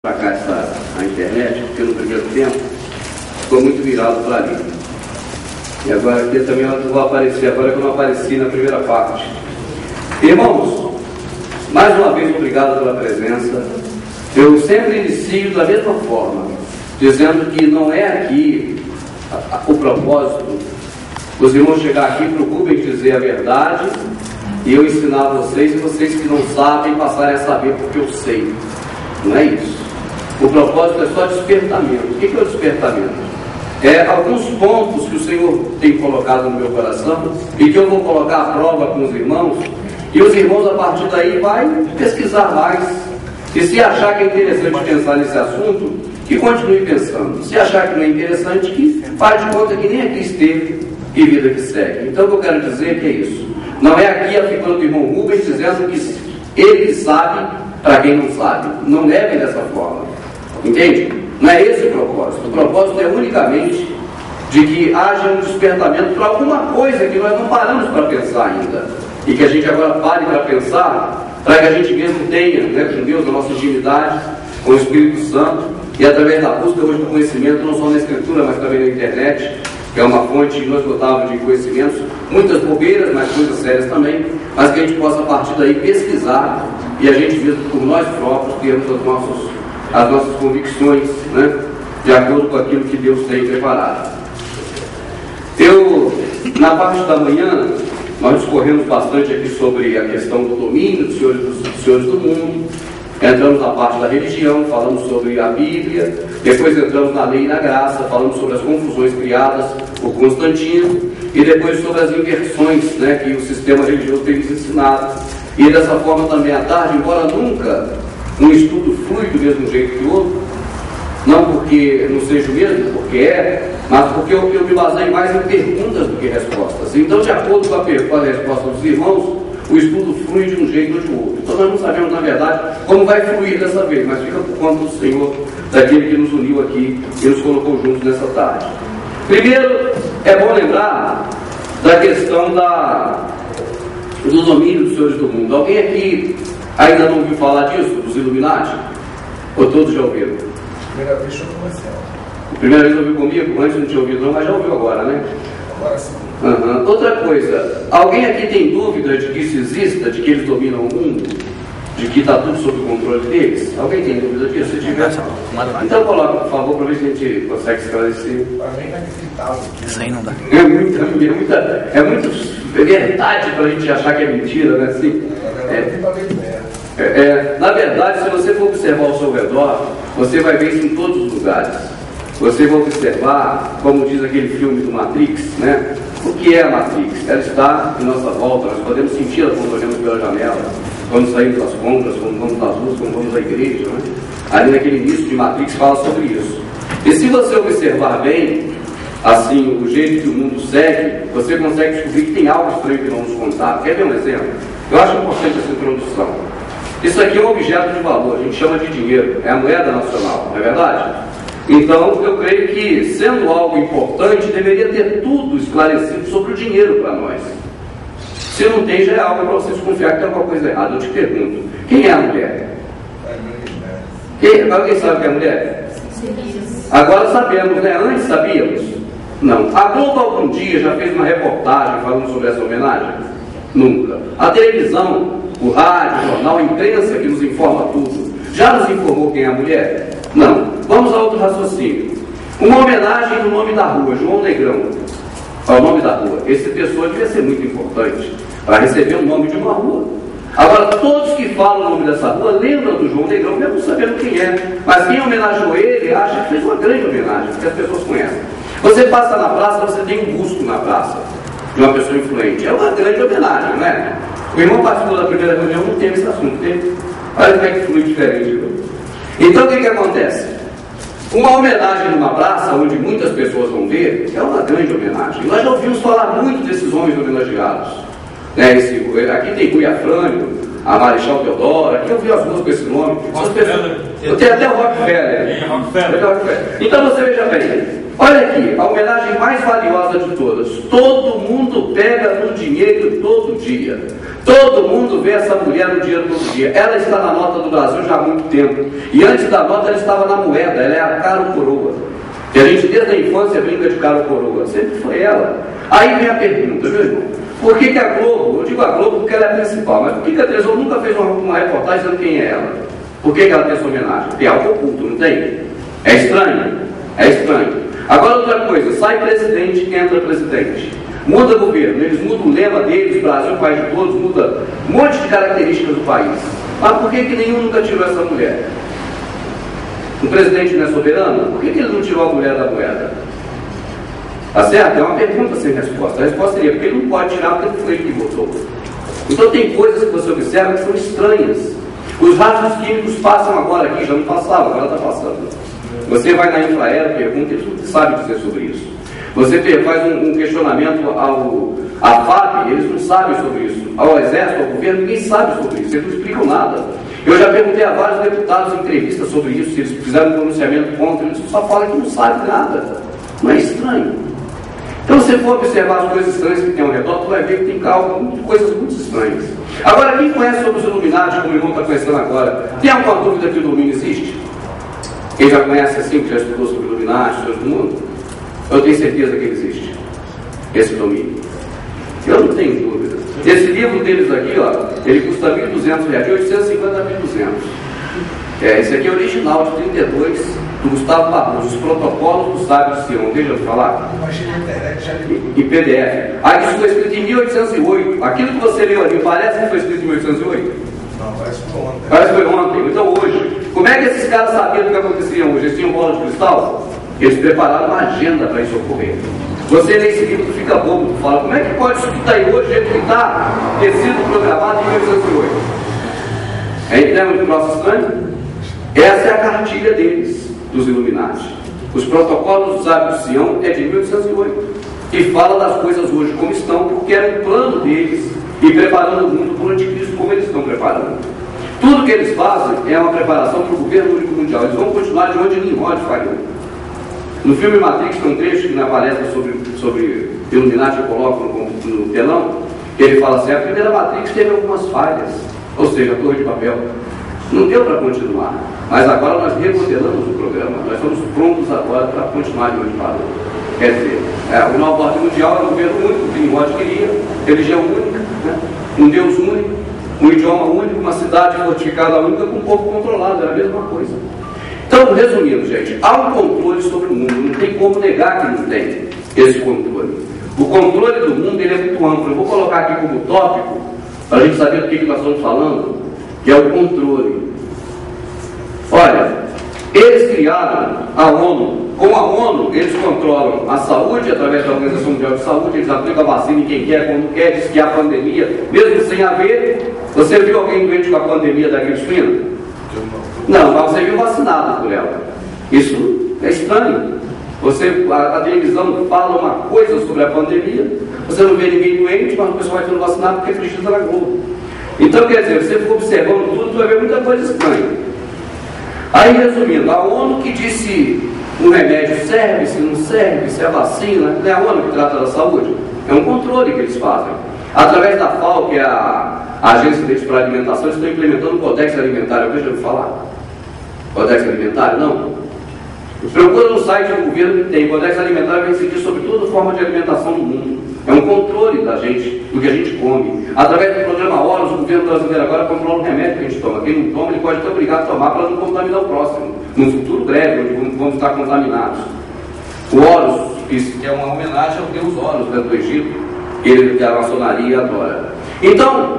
para cá a internet, porque no primeiro tempo ficou muito virado para ali. E agora aqui também eu vou aparecer, agora que eu não apareci na primeira parte. Irmãos, mais uma vez obrigado pela presença. Eu sempre inicio da mesma forma, dizendo que não é aqui o propósito os irmãos chegar aqui, preocupem dizer a verdade e eu ensinar a vocês, e vocês que não sabem passarem a saber porque eu sei. Não é isso. O propósito é só despertamento. O que é o despertamento? É alguns pontos que o Senhor tem colocado no meu coração e que eu vou colocar à prova com os irmãos, e os irmãos a partir daí vai pesquisar mais, e se achar que é interessante pensar nesse assunto, que continue pensando. Se achar que não é interessante, que faz de conta que nem aqui esteve e vida que segue. Então o que eu quero dizer que é isso. Não é aqui a figura do irmão Rubens dizendo que ele sabe para quem não sabe. Não levem dessa forma. Entende? Não é esse o propósito. O propósito é unicamente de que haja um despertamento para alguma coisa que nós não paramos para pensar ainda. E que a gente agora pare para pensar, para que a gente mesmo tenha, né, com Deus, a nossa intimidade com o Espírito Santo, e através da busca hoje do conhecimento, não só na Escritura, mas também na internet, que é uma fonte inesgotável de conhecimentos, muitas bobeiras, mas coisas sérias também, mas que a gente possa a partir daí pesquisar e a gente mesmo por nós próprios termos as nossas convicções, né, de acordo com aquilo que Deus tem preparado. Na parte da manhã, nós discorremos bastante aqui sobre a questão do domínio dos senhores do mundo, entramos na parte da religião, falamos sobre a Bíblia, depois entramos na lei e na graça, falamos sobre as confusões criadas por Constantino, e depois sobre as inversões, né, que o sistema religioso tem nos ensinado. E dessa forma também à tarde, embora nunca um estudo flui do mesmo jeito que o outro, não porque não seja o mesmo, porque é, mas porque eu me baseio mais em perguntas do que respostas. Então, de acordo com a resposta dos irmãos, o estudo flui de um jeito ou de outro. Então nós não sabemos, na verdade, como vai fluir dessa vez, mas fica por conta do Senhor, daquele que nos uniu aqui e nos colocou juntos nessa tarde. Primeiro, é bom lembrar da questão do domínio dos senhores do mundo. Alguém aqui ainda não ouviu falar disso, dos Illuminati? Ou todos já ouviram? Primeira vez eu comecei. Primeira vez ouviu comigo? Antes não tinha ouvido não, mas já ouviu agora, né? Agora sim. Outra coisa, alguém aqui tem dúvida de que isso exista, de que eles dominam o mundo, de que está tudo sob o controle deles? Alguém tem dúvida disso? Se tiver, então coloca, por favor, para ver se a gente consegue esclarecer. Para mim é inacreditável. Isso aí não dá. É muito verdade para a gente achar que é mentira, né? Assim, na verdade, se você for observar ao seu redor, você vai ver isso em todos os lugares. Você vai observar, como diz aquele filme do Matrix, né? O que é a Matrix? Ela está em nossa volta, nós podemos senti-la quando olhamos pela janela, quando saímos das compras, quando vamos nas ruas, quando vamos à igreja, né? Ali naquele início de Matrix fala sobre isso. E se você observar bem, assim, o jeito que o mundo segue, você consegue descobrir que tem algo estranho que não nos contaram. Quer ver um exemplo? Eu acho importante essa introdução. Isso aqui é um objeto de valor, a gente chama de dinheiro, é a moeda nacional, não é verdade? Então, eu creio que, sendo algo importante, deveria ter tudo esclarecido sobre o dinheiro para nós. Se não tem, já é algo para você desconfiar que tem alguma coisa errada. Eu te pergunto, quem é a mulher? Alguém sabe que é a mulher? Agora sabemos, né? Antes sabíamos? Não. A Globo algum dia já fez uma reportagem falando sobre essa homenagem? Nunca. A televisão, o rádio, o jornal, a imprensa que nos informa tudo, já nos informou quem é a mulher? Não. Vamos a outro raciocínio. Uma homenagem no nome da rua, João Negrão. Qual é o nome da rua? Essa pessoa devia ser muito importante para receber o nome de uma rua. Agora, todos que falam o nome dessa rua lembram do João Negrão, mesmo sabendo quem é. Mas quem homenageou ele acha que fez uma grande homenagem, porque as pessoas conhecem. Você passa na praça, você tem um busto na praça de uma pessoa influente. É uma grande homenagem, não é? O irmão participou da primeira reunião, não teve esse assunto, teve? Olha como é que flui diferente. Viu? Então, o que acontece? Uma homenagem numa praça, onde muitas pessoas vão ver, é uma grande homenagem. Nós já ouvimos falar muito desses homens homenageados. Né? Aqui tem Rui Afrânio, a Marechal Deodoro, aqui eu vi as ruas com esse nome. Eu tenho até o Rockefeller. Então você veja bem, Olha aqui, a homenagem mais valiosa de todas. Todo mundo pega no dinheiro todo dia. Todo mundo vê essa mulher no dinheiro todo dia. Ela está na nota do Brasil já há muito tempo. E antes da nota ela estava na moeda. Ela é a cara ou coroa. E a gente desde a infância brinca de cara ou coroa. Sempre foi ela. Aí vem a pergunta, meu irmão. Por que a Globo, eu digo a Globo porque ela é a principal, mas por que a televisão nunca fez uma reportagem dizendo quem é ela? Por que ela tem essa homenagem? Tem algo oculto, não tem? É estranho? É estranho. Agora outra coisa, sai presidente, entra presidente. Muda governo, eles mudam o lema deles, Brasil, país de todos, muda um monte de características do país. Mas por que nenhum nunca tirou essa mulher? O presidente não é soberano? Por que ele não tirou a mulher da moeda? Tá certo? É uma pergunta sem resposta. A resposta seria porque ele não pode tirar porque não foi ele que votou. Então tem coisas que você observa que são estranhas. Os rastros químicos passam agora aqui, já não passava, agora está passando. Você vai na Infraero, pergunta, eles não sabem dizer sobre isso. Você faz um questionamento à FAB, eles não sabem sobre isso. Ao Exército, ao governo, ninguém sabe sobre isso, eles não explicam nada. Eu já perguntei a vários deputados em entrevistas sobre isso, se eles fizeram um pronunciamento contra, eles só falam que não sabem nada. Não é estranho? Então, se você for observar as coisas estranhas que tem ao redor, você vai ver que tem coisas muito estranhas. Agora, quem conhece sobre os Illuminati, como o irmão está conhecendo agora, tem alguma dúvida que o domínio existe? Quem já conhece assim, que já estudou sobre o Illuminati, sobre o mundo? Eu tenho certeza que ele existe, esse domínio. Eu não tenho dúvida. Esse livro deles aqui, ó, ele custa R$ 1.200, de 850 a 1.200. Esse aqui é original, de 32, do Gustavo Barroso, os protocolos do sábio de Sião. Deixa eu falar. Em PDF. Aqui isso foi escrito em 1808. Aquilo que você leu ali, parece que foi escrito em 1808? Não, parece que foi ontem. Parece que foi ontem. Então hoje, como é que esses caras sabiam do que acontecia hoje? Eles tinham bola de cristal? Eles prepararam uma agenda para isso ocorrer. Você lê esse livro, fica bobo, fala, como é que pode isso que está aí hoje, do jeito que está, ter sido programado em 1808? Entendeu o troço estranho? Essa é a cartilha deles, dos Illuminati. Os protocolos do sábio de Sião é de 1808, que fala das coisas hoje como estão, porque era um plano deles, e preparando o mundo para o anticristo como eles estão preparando. Tudo que eles fazem é uma preparação para o governo único mundial. Eles vão continuar de onde Nimrod falhou. No filme Matrix tem um trecho que na palestra sobre Illuminati eu coloco no telão, que ele fala assim, a primeira Matrix teve algumas falhas, ou seja, a Torre de Papel. Não deu para continuar, mas agora nós remodelamos o programa, nós estamos prontos agora para continuar de onde parou. Quer dizer, o novo ordem mundial é um governo único, que Nimrod queria, religião única, né? Um Deus único, um idioma único, uma cidade fortificada única com um povo controlado, era a mesma coisa. Então, resumindo, gente, há um controle sobre o mundo, não tem como negar que não tem esse controle. O controle do mundo ele é muito amplo. Eu vou colocar aqui como tópico, para a gente saber do que nós estamos falando, que é o controle. Olha, eles criaram a ONU. Com a ONU, eles controlam a saúde, através da Organização Mundial de Saúde, eles aplicam a vacina em quem quer, quando quer, diz que há pandemia, mesmo sem haver. Você viu alguém doente com a pandemia da gripe suína? Não, mas você viu vacinado por ela. Isso é estranho. A televisão fala uma coisa sobre a pandemia, você não vê ninguém doente, mas o pessoal vai sendo vacinado porque precisa na Globo. Então, quer dizer, você for observando tudo, você vai ver muita coisa estranha. Aí, resumindo, a ONU que disse um remédio serve, se não serve, se é vacina, não é a ONU que trata da saúde? É um controle que eles fazem. Através da FAO, que é a agência deles para a alimentação, eles estão implementando o Codex Alimentar. Eu vejo falar. Codex Alimentar? Não. Procura no site do governo que tem. Codex Alimentar vai incidir sobre toda forma de alimentação do mundo. É um controle da gente, do que a gente come. Através do programa Horus, o governo brasileiro agora controla o remédio que a gente toma. Quem não toma, ele pode ser obrigado a tomar para não contaminar o próximo. Num futuro breve, onde vamos estar contaminados. O Horus, que é uma homenagem ao deus Horus, né, do Egito, que a maçonaria adora. Então,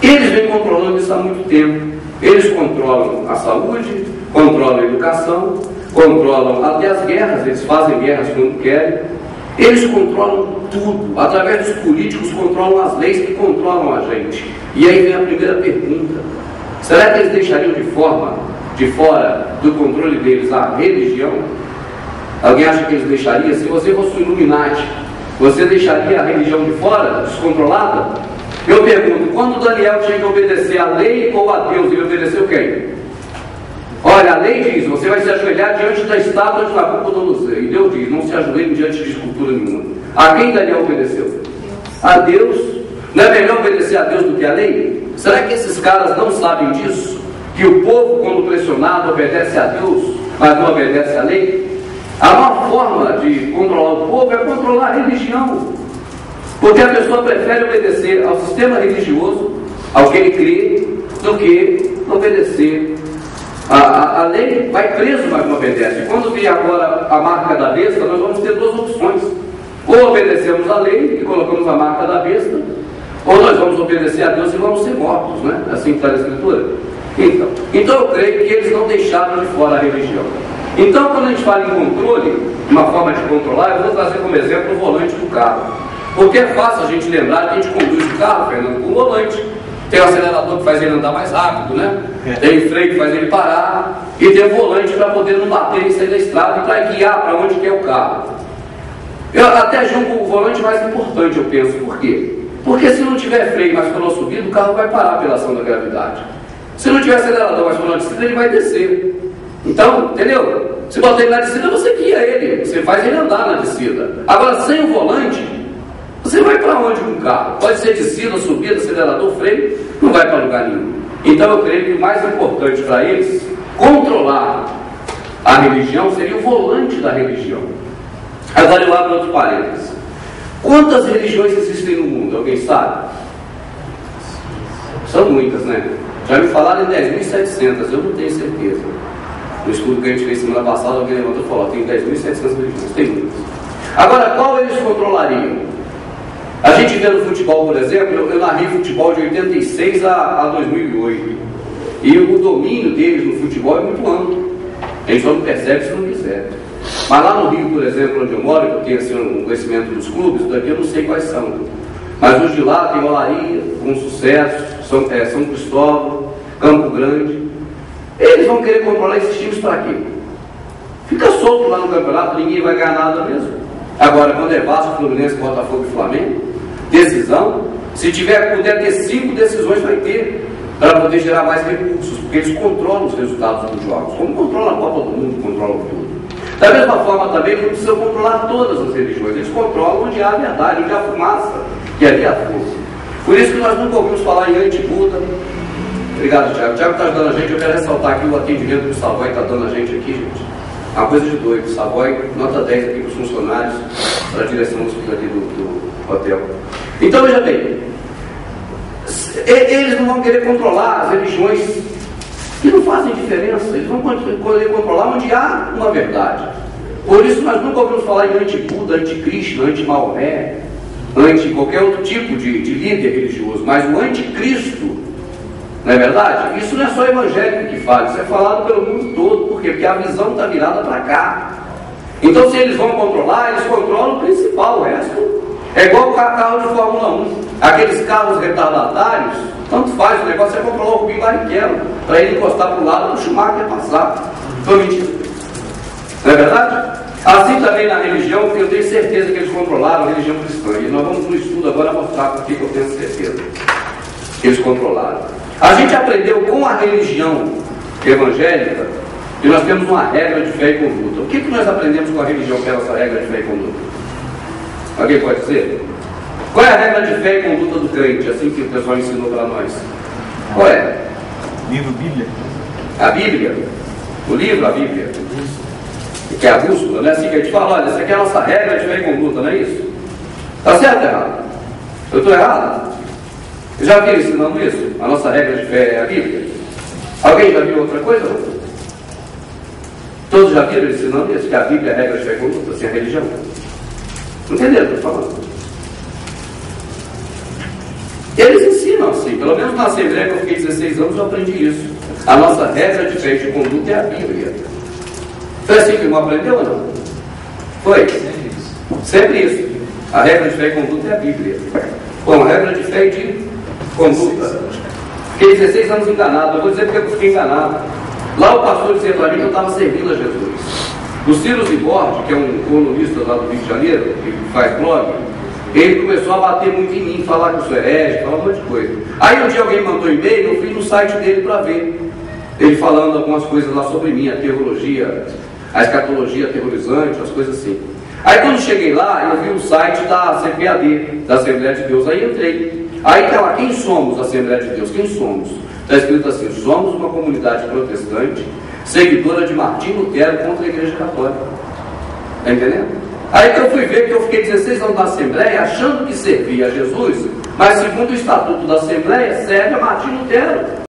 eles vêm controlando isso há muito tempo. Eles controlam a saúde, controlam a educação, controlam até as guerras, eles fazem guerras quando querem. Eles controlam tudo. Através dos políticos, controlam as leis que controlam a gente. E aí vem a primeira pergunta. Será que eles deixariam de fora do controle deles a religião? Alguém acha que eles deixariam? Se você fosse um Illuminati, você deixaria a religião de fora, descontrolada? Eu pergunto, quando Daniel tinha que obedecer a lei ou a Deus, ele obedeceu quem? Olha, a lei diz, você vai se ajoelhar diante da estátua de Nabucodonosor. E Deus diz, não se ajoelhe diante de escultura nenhuma. A quem Daniel obedeceu? A Deus. Não é melhor obedecer a Deus do que a lei? Será que esses caras não sabem disso? Que o povo, quando pressionado, obedece a Deus, mas não obedece à lei? A maior forma de controlar o povo é controlar a religião. Porque a pessoa prefere obedecer ao sistema religioso, ao que ele crê, do que obedecer a lei. Vai preso, mas não obedece. Quando vier agora a marca da besta, nós vamos ter duas opções. Ou obedecemos a lei e colocamos a marca da besta, ou nós vamos obedecer a Deus e vamos ser mortos, né? Assim que está na Escritura. Então eu creio que eles não deixaram de fora a religião. Então, quando a gente fala em controle, uma forma de controlar, eu vou trazer como exemplo o volante do carro. Porque é fácil a gente lembrar que a gente conduz o carro, Fernando, com o volante. Tem o acelerador que faz ele andar mais rápido, né? Tem o freio que faz ele parar, e tem o volante para poder não bater e sair da estrada e para guiar para onde quer o carro. Eu até julgo o volante mais importante, eu penso. Por quê? Porque se não tiver freio, mas for na subida, o carro vai parar pela ação da gravidade. Se não tiver acelerador, mas for na descida, ele vai descer. Então, entendeu? Se botar ele na descida, você guia ele. Você faz ele andar na descida. Agora, sem o volante, você vai para onde com o carro? Pode ser descida, subida, acelerador, freio, não vai para lugar nenhum. Então eu creio que o mais importante para eles controlar a religião seria o volante da religião. Agora eu abro outro parênteses. Quantas religiões existem no mundo? Alguém sabe? São muitas, né? Já me falaram em 10.700, eu não tenho certeza. No estudo que a gente fez semana passada, alguém levantou e falou: tem 10.700 religiões, tem muitas. Agora, qual eles controlariam? A gente vê no futebol, por exemplo, eu narrei futebol de 86 a 2008. E o domínio deles no futebol é muito amplo. A gente só não percebe se não quiser. Mas lá no Rio, por exemplo, onde eu moro, eu tenho assim, um conhecimento dos clubes, daqui eu não sei quais são. Mas os de lá tem Olaria, com sucesso, São Cristóvão, Campo Grande. Eles vão querer controlar esses times para quê? Fica solto lá no campeonato, ninguém vai ganhar nada mesmo. Agora, quando é Vasco, Fluminense, Botafogo e Flamengo, decisão, se puder ter 5 decisões, vai ter, para poder gerar mais recursos, porque eles controlam os resultados dos jogos, como controlam a Copa do Mundo, controlam tudo. Da mesma forma também, não precisam controlar todas as religiões, eles controlam onde há a verdade, onde há a fumaça, que ali há a força. Por isso que nós nunca ouvimos falar em anti-Buda. Obrigado, Tiago. O Tiago está ajudando a gente. Eu quero ressaltar aqui o atendimento que o Savoy está dando a gente aqui, gente. É uma coisa de doido. O Savoy, nota 10 aqui para os funcionários, para a direção aqui do hotel. Então, veja bem, eles não vão querer controlar as religiões que não fazem diferença. Eles vão querer controlar onde há uma verdade. Por isso, nós nunca ouvimos falar em anti-Buda, anti-Krishna, anti-Maomé, anti-qualquer outro tipo de líder religioso, mas o anticristo. Não é verdade? Isso não é só evangélico que fala, isso é falado pelo mundo todo. Por quê? Porque a visão está virada para cá. Então, se eles vão controlar, eles controlam o principal, o resto é igual o carro de Fórmula 1. Aqueles carros retardatários, tanto faz, o negócio é controlar o Rubinho Barrichello, para ele encostar para o lado para o Schumacher passar. Estou mentindo. Não é verdade? Assim também na religião, porque eu tenho certeza que eles controlaram a religião cristã. E nós vamos no estudo agora mostrar por que eu tenho certeza que eles controlaram. A gente aprendeu com a religião evangélica que nós temos uma regra de fé e conduta. O que nós aprendemos com a religião que é essa regra de fé e conduta? Alguém pode dizer? Qual é a regra de fé e conduta do crente, assim que o pessoal ensinou para nós? Qual é? Livro Bíblia. A Bíblia? O livro, a Bíblia? Que é a bússola, né? Assim que a gente fala: olha, essa aqui é a nossa regra de fé e conduta, não é isso? Está certo ou errado? Eu estou errado? Eu já vi ensinando isso? A nossa regra de fé é a Bíblia? Alguém já viu outra coisa? Todos já viram ensinando isso? Que a Bíblia é a regra de fé e conduta, assim, a religião? Entenderam o que eu estou falando? Eles ensinam assim, pelo menos na Assembleia que eu fiquei 16 anos eu aprendi isso. A nossa regra de fé e de conduta é a Bíblia. Foi assim que não aprendeu ou não? Foi? Sempre isso. A regra de fé e conduta é a Bíblia. Bom, a regra de fé e de conduta. Fiquei 16 anos enganado. Eu vou dizer porque eu fiquei enganado. Lá o pastor dizia para mim que eu estava servindo a Jesus. O Ciro Zibord, que é um colunista lá do Rio de Janeiro, que faz blog, ele começou a bater muito em mim, falar que eu sou herege, falar um monte de coisa. Aí um dia alguém mandou e-mail, eu fui no site dele para ver. ele falando algumas coisas lá sobre mim, a teologia, a escatologia aterrorizante, as coisas assim. Aí quando cheguei lá, eu vi o site da CPAD, da Assembleia de Deus, aí entrei. Aí está lá, quem somos, Assembleia de Deus? Quem somos? Está escrito assim: somos uma comunidade protestante, seguidora de Martim Lutero contra a Igreja Católica. Está entendendo? Aí que eu fui ver que eu fiquei 16 anos na Assembleia achando que servia a Jesus, mas segundo o estatuto da Assembleia, serve a Martim Lutero.